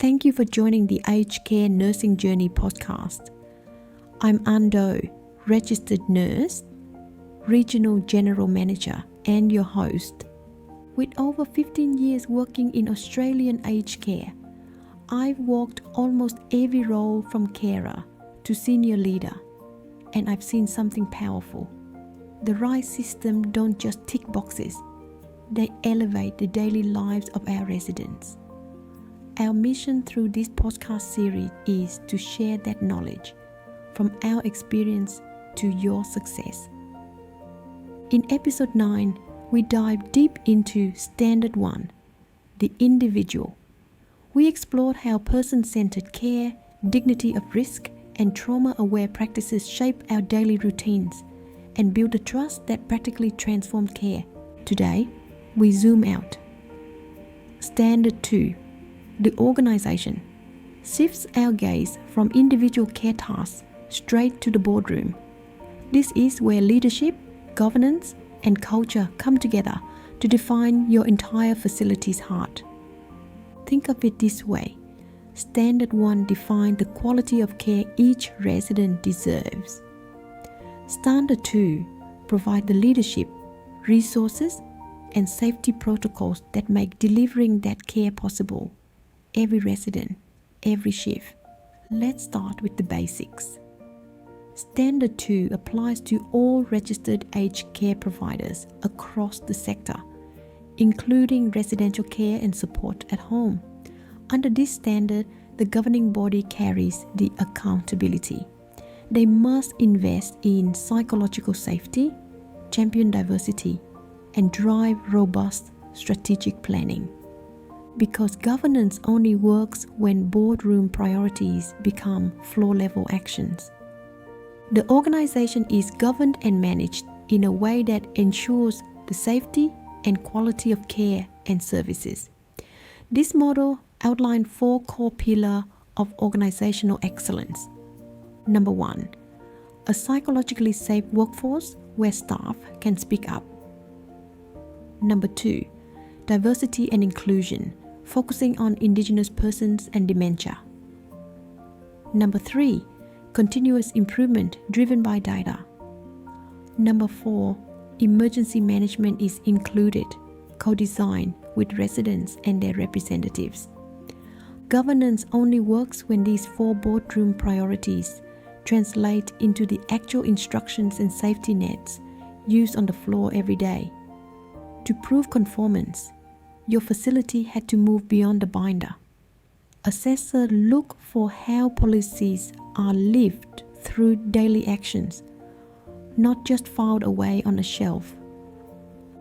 Thank you for joining the Aged Care Nursing Journey podcast. I'm Ando, registered nurse, regional general manager, and your host. With over 15 years working in Australian aged care, I've walked almost every role from carer to senior leader, and I've seen something powerful. The RISE system don't just tick boxes, they elevate the daily lives of our residents. Our mission through this podcast series is to share that knowledge from our experience to your success. In episode 9, we dive deep into Standard 1, the individual. We explored how person-centered care, dignity of risk, and trauma-aware practices shape our daily routines and build a trust that practically transforms care. Today, we zoom out. Standard 2, the organization, shifts our gaze from individual care tasks straight to the boardroom. This is where leadership, governance, and culture come together to define your entire facility's heart. Think of it this way. Standard 1 defines the quality of care each resident deserves. Standard 2 provides the leadership, resources, and safety protocols that make delivering that care possible. Every resident, every shift. Let's start with the basics. Standard 2 applies to all registered aged care providers across the sector, including residential care and support at home. Under this standard, the governing body carries the accountability. They must invest in psychological safety, champion diversity, and drive robust strategic planning. Because governance only works when boardroom priorities become floor-level actions. The organization is governed and managed in a way that ensures the safety and quality of care and services. This model outlines 4 core pillars of organizational excellence. Number 1, a psychologically safe workforce where staff can speak up. Number 2, diversity and inclusion, focusing on Indigenous persons and dementia. Number 3, continuous improvement driven by data. Number 4, emergency management is included, co-designed with residents and their representatives. Governance only works when these 4 boardroom priorities translate into the actual instructions and safety nets used on the floor every day. To prove conformance, your facility had to move beyond the binder. Assessors look for how policies are lived through daily actions, not just filed away on a shelf.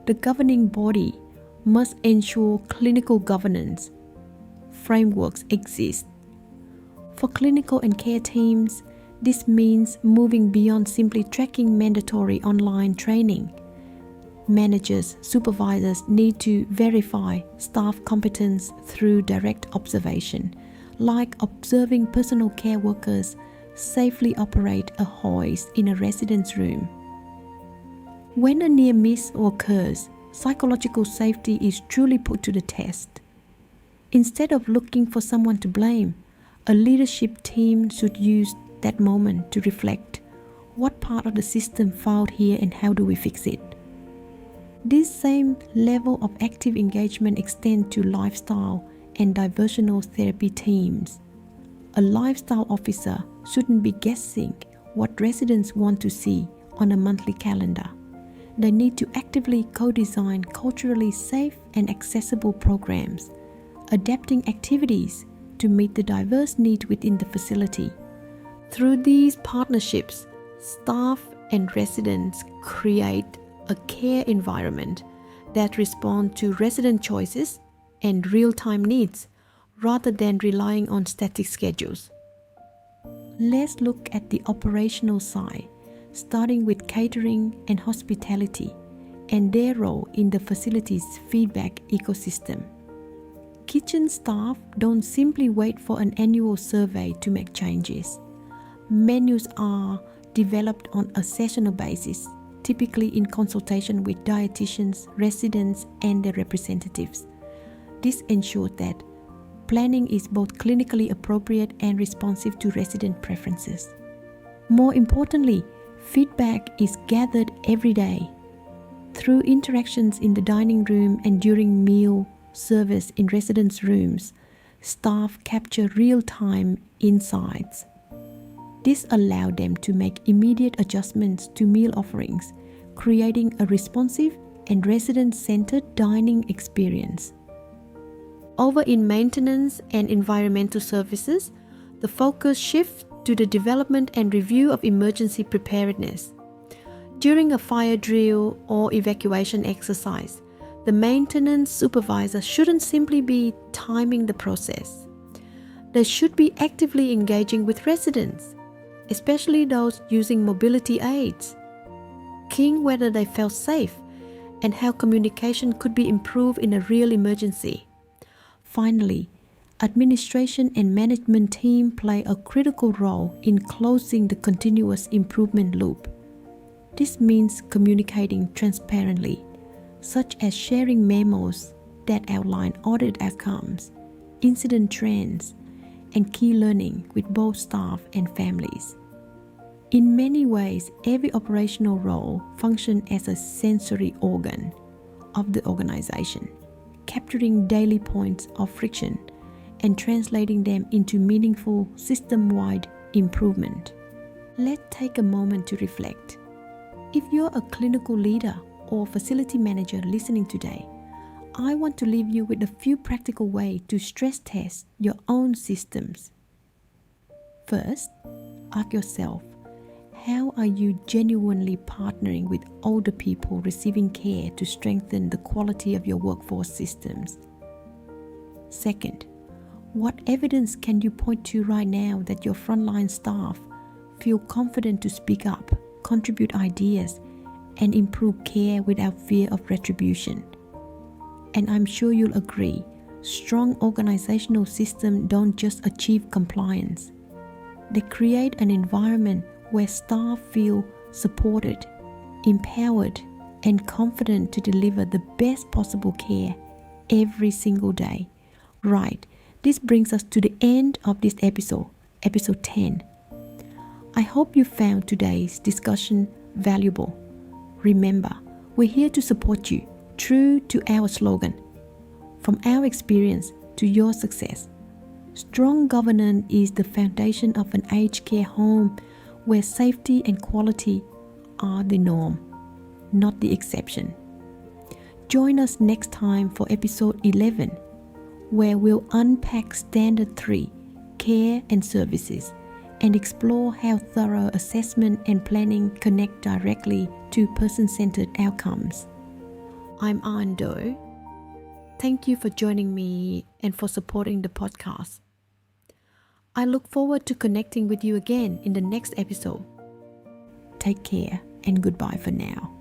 The governing body must ensure clinical governance frameworks exist. For clinical and care teams, this means moving beyond simply tracking mandatory online training. Managers, supervisors need to verify staff competence through direct observation, like observing personal care workers safely operate a hoist in a resident's room. When a near miss occurs, psychological safety is truly put to the test. Instead of looking for someone to blame, a leadership team should use that moment to reflect, what part of the system failed here and how do we fix it? This same level of active engagement extends to lifestyle and diversional therapy teams. A lifestyle officer shouldn't be guessing what residents want to see on a monthly calendar. They need to actively co-design culturally safe and accessible programs, adapting activities to meet the diverse needs within the facility. Through these partnerships, staff and residents create a care environment that responds to resident choices and real-time needs rather than relying on static schedules. Let's look at the operational side, starting with catering and hospitality and their role in the facility's feedback ecosystem. Kitchen staff don't simply wait for an annual survey to make changes. Menus are developed on a seasonal basis, typically in consultation with dietitians, residents, and their representatives. This ensures that planning is both clinically appropriate and responsive to resident preferences. More importantly, feedback is gathered every day. Through interactions in the dining room and during meal service in residents' rooms, staff capture real-time insights. This allowed them to make immediate adjustments to meal offerings, creating a responsive and resident-centered dining experience. Over in maintenance and environmental services, the focus shifts to the development and review of emergency preparedness. During a fire drill or evacuation exercise, the maintenance supervisor shouldn't simply be timing the process. They should be actively engaging with residents, especially those using mobility aids, keying whether they felt safe and how communication could be improved in a real emergency. Finally, administration and management team play a critical role in closing the continuous improvement loop. This means communicating transparently, such as sharing memos that outline audit outcomes, incident trends, and key learning with both staff and families. In many ways, every operational role functions as a sensory organ of the organization, capturing daily points of friction and translating them into meaningful system-wide improvement. Let's take a moment to reflect. If you're a clinical leader or facility manager listening today, I want to leave you with a few practical ways to stress test your own systems. First, ask yourself, how are you genuinely partnering with older people receiving care to strengthen the quality of your workforce systems? Second, what evidence can you point to right now that your frontline staff feel confident to speak up, contribute ideas, and improve care without fear of retribution? And I'm sure you'll agree, strong organizational systems don't just achieve compliance. They create an environment where staff feel supported, empowered, and confident to deliver the best possible care every single day. Right, this brings us to the end of this episode 10. I hope you found today's discussion valuable. Remember, we're here to support you, true to our slogan, from our experience to your success. Strong governance is the foundation of an aged care home where safety and quality are the norm, not the exception. Join us next time for episode 11, where we'll unpack Standard 3, care and services, and explore how thorough assessment and planning connect directly to person-centered outcomes. I'm Ando. Thank you for joining me and for supporting the podcast. I look forward to connecting with you again in the next episode. Take care and goodbye for now.